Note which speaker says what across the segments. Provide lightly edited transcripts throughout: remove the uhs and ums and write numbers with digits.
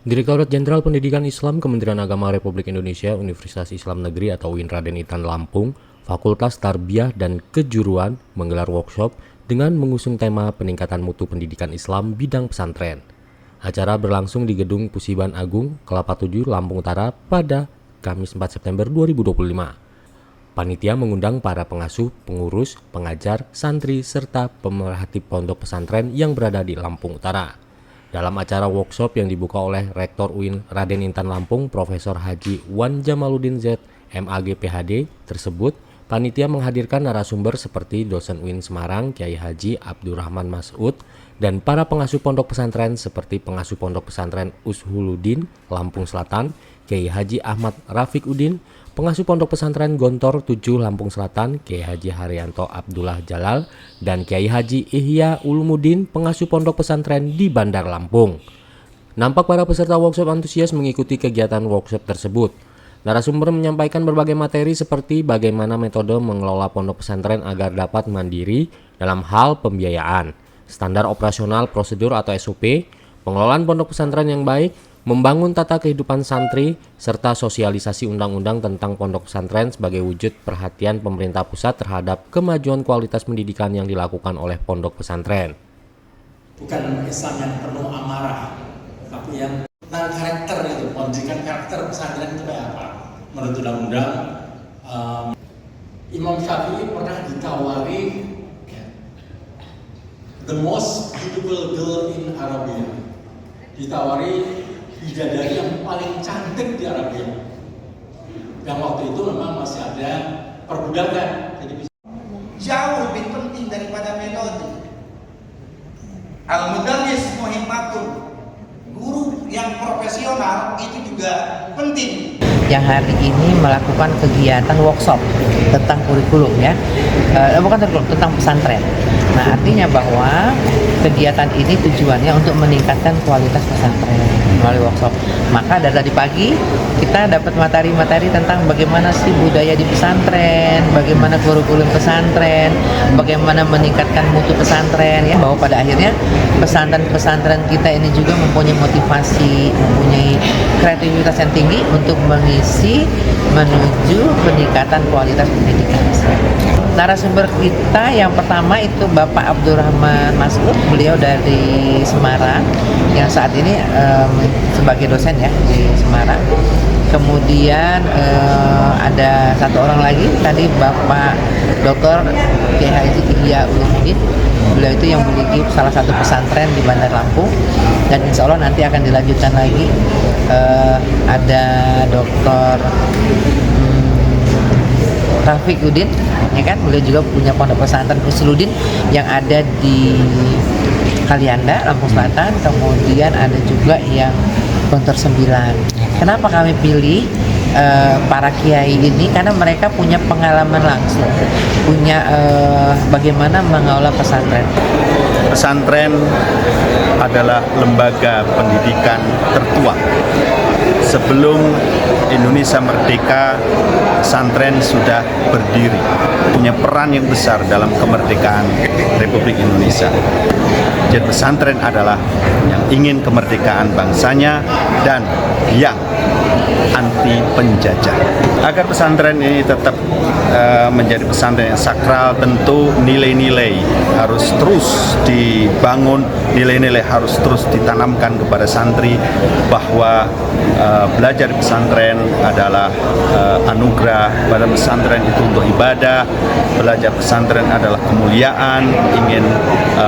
Speaker 1: Direktorat Jenderal Pendidikan Islam Kementerian Agama Republik Indonesia Universitas Islam Negeri atau UIN Raden Intan Lampung, Fakultas Tarbiyah dan Kejuruan menggelar workshop dengan mengusung tema peningkatan mutu pendidikan Islam bidang pesantren. Acara berlangsung di Gedung Pusiban Agung, Kelapa 7, Lampung Utara pada Kamis 4 September 2025. Panitia mengundang para pengasuh, pengurus, pengajar, santri, serta pemerhati pondok pesantren yang berada di Lampung Utara. Dalam acara workshop yang dibuka oleh Rektor UIN Raden Intan Lampung, Profesor Haji Wan Jamaluddin Z, MAG PhD tersebut, panitia menghadirkan narasumber seperti dosen UIN Semarang, Kiai Haji Abdurrahman Mas'ud, dan para pengasuh pondok pesantren seperti pengasuh pondok pesantren Ushuluddin, Lampung Selatan, Kiai Haji Ahmad Rafiq Udin, pengasuh pondok pesantren Gontor 7 Lampung Selatan, Kiai Haji Haryanto Abdullah Jalal, dan Kiai Haji Ihya Ulumuddin, pengasuh pondok pesantren di Bandar Lampung. Nampak para peserta workshop antusias mengikuti kegiatan workshop tersebut. Narasumber menyampaikan berbagai materi seperti bagaimana metode mengelola pondok pesantren agar dapat mandiri dalam hal pembiayaan, standar operasional prosedur atau SOP, pengelolaan pondok pesantren yang baik, membangun tata kehidupan santri, serta sosialisasi undang-undang tentang pondok pesantren sebagai wujud perhatian pemerintah pusat terhadap kemajuan kualitas pendidikan yang dilakukan oleh pondok pesantren.
Speaker 2: Bukan Islam yang penuh amarah, tapi yang tentang karakter itu, pendidikan karakter pesantren itu kayak apa? Menurut undang-undang, Imam Syafi'i pernah ditawari the most beautiful girl in Arabia, ditawari bidadari yang paling cantik di Arabia. Yang waktu itu memang masih ada perbudakan, jadi
Speaker 3: jauh lebih penting daripada metode. Al-mudarris muhimmatun, guru yang profesional itu juga penting.
Speaker 4: Yang hari ini melakukan kegiatan workshop tentang kurikulum bukan kurikulum, tentang pesantren. Nah, artinya bahwa kegiatan ini tujuannya untuk meningkatkan kualitas pesantren melalui workshop. Maka dari tadi pagi kita dapat materi-materi tentang bagaimana sih budaya di pesantren, bagaimana kurikulum pesantren, bagaimana meningkatkan mutu pesantren, ya, bahwa pada akhirnya pesantren-pesantren kita ini juga mempunyai motivasi, mempunyai kreativitas yang tinggi untuk mengisi menuju peningkatan kualitas pendidikan. Narasumber kita yang pertama itu Bapak Abdurrahman Mas'ud, beliau dari Semarang yang saat ini sebagai dosen ya di Semarang. Kemudian ada satu orang lagi tadi Bapak Dr. Kiai Haji Ihya Ulumuddin, beliau itu yang memiliki salah satu pesantren di Bandar Lampung, dan insya Allah nanti akan dilanjutkan lagi. Ada Dr. Rafiq Udin, ya kan, beliau juga punya pondok pesantren Ushuluddin yang ada di Kalianda, Lampung Selatan. Kemudian ada juga yang Gontor 9. Kenapa kami pilih para kiai ini? Karena mereka punya pengalaman langsung, punya bagaimana mengelola pesantren.
Speaker 5: Pesantren adalah lembaga pendidikan tertua. Sebelum Indonesia merdeka, pesantren sudah berdiri, punya peran yang besar dalam kemerdekaan Republik Indonesia. Jadi pesantren adalah yang ingin kemerdekaan bangsanya dan yang anti penjajah. Agar pesantren ini tetap menjadi pesantren yang sakral, tentu nilai-nilai harus terus dibangun, nilai-nilai harus terus ditanamkan kepada santri bahwa belajar di pesantren adalah anugerah, pada pesantren itu untuk ibadah, belajar pesantren adalah kemuliaan, ingin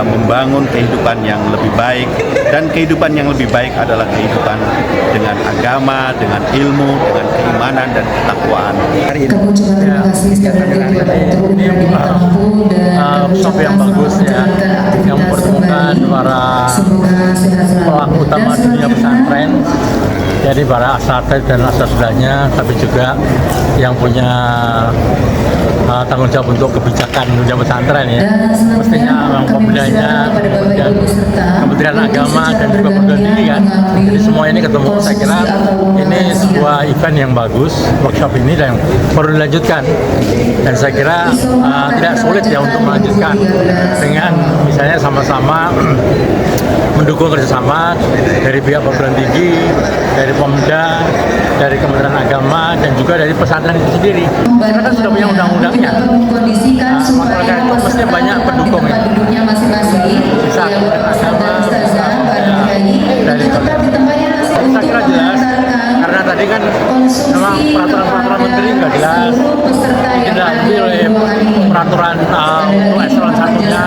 Speaker 5: membangun kehidupan yang lebih baik, dan kehidupan yang lebih baik adalah kehidupan dengan agama, dengan ilmu, dengan keimanan dan ketakwaan.
Speaker 6: Hari ini ini workshop yang bagus ya, yang mempertemukan para pelaku utama dunia pesantren, jadi para asatidz dan asatidz, tapi juga yang punya tanggung jawab untuk kebijakan dunia pesantren ya. Mestinya orang pembedanya, Kementerian Agama dan juga perguruan tinggi kan. Jadi semua ini ketemu. Saya kira ini sebuah event yang bagus, workshop ini, dan perlu dilanjutkan. Dan saya kira tidak sulit ya untuk melanjutkan dengan misalnya biasanya sama-sama mendukung kerjasama dari pihak perguruan tinggi, dari Pemda, dari Kementerian Agama, dan juga dari pesantren itu sendiri. Karena kan sudah punya undang-undangnya. Maka itu mesti banyak pendukung ya. Bisa agama, dari saya kira jelas, karena tadi kan memang peraturan menteri nggak jelas, ditindaklanjuti oleh peraturan untuk eselon satunya,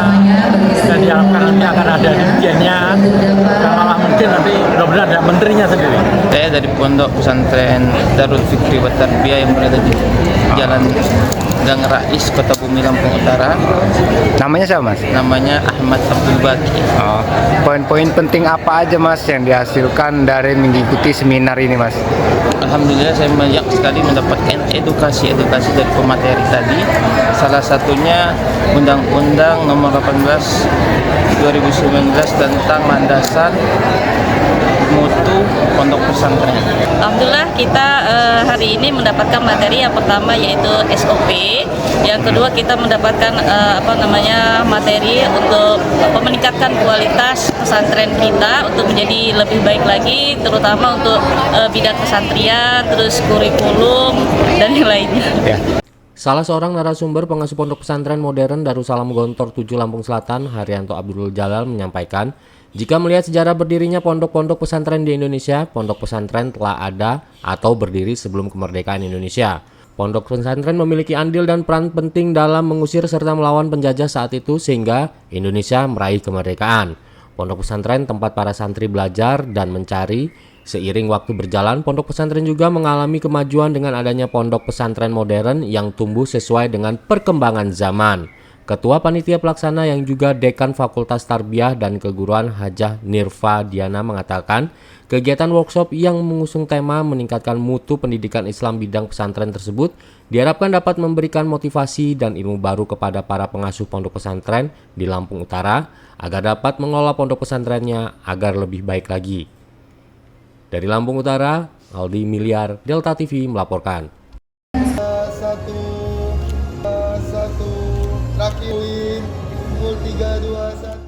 Speaker 6: dan diharapkan nanti akan ada dirjennya, dan malah mungkin nanti benar-benar ada menterinya sendiri.
Speaker 7: Saya dari Pondok Pesantren Darul Fikri wa Tarbiyah yang berada di Jalan Gang Rais, Kota Bumi, Lampung Utara.
Speaker 8: Namanya siapa Mas?
Speaker 7: Namanya Ahmad Abdul Baki.
Speaker 8: Oh, poin-poin penting apa aja Mas yang dihasilkan dari mengikuti seminar ini Mas?
Speaker 7: Alhamdulillah saya banyak sekali mendapatkan edukasi dari pemateri tadi. Salah satunya Undang-Undang Nomor 18 2019 tentang landasan mutu pondok pesantren.
Speaker 9: Alhamdulillah kita hari ini mendapatkan materi yang pertama yaitu SOP, yang kedua kita mendapatkan materi untuk meningkatkan kualitas pesantren kita untuk menjadi lebih baik lagi, terutama untuk bidang pesantren, terus kurikulum dan yang lainnya.
Speaker 8: Ya.
Speaker 1: Salah seorang narasumber pengasuh pondok pesantren modern Darussalam Gontor 7 Lampung Selatan, Haryanto Abdul Jalal menyampaikan, jika melihat sejarah berdirinya pondok-pondok pesantren di Indonesia, pondok pesantren telah ada atau berdiri sebelum kemerdekaan Indonesia. Pondok pesantren memiliki andil dan peran penting dalam mengusir serta melawan penjajah saat itu sehingga Indonesia meraih kemerdekaan. Pondok pesantren tempat para santri belajar dan mencari. Seiring waktu berjalan, pondok pesantren juga mengalami kemajuan dengan adanya pondok pesantren modern yang tumbuh sesuai dengan perkembangan zaman. Ketua Panitia Pelaksana yang juga Dekan Fakultas Tarbiyah dan Keguruan Hajah Nirva Diana mengatakan, kegiatan workshop yang mengusung tema meningkatkan mutu pendidikan Islam bidang pesantren tersebut diharapkan dapat memberikan motivasi dan ilmu baru kepada para pengasuh pondok pesantren di Lampung Utara agar dapat mengelola pondok pesantrennya agar lebih baik lagi. Dari Lampung Utara, Aldi Miliar, Delta TV melaporkan.
Speaker 10: Satu, terakhir, 3, 2, 1.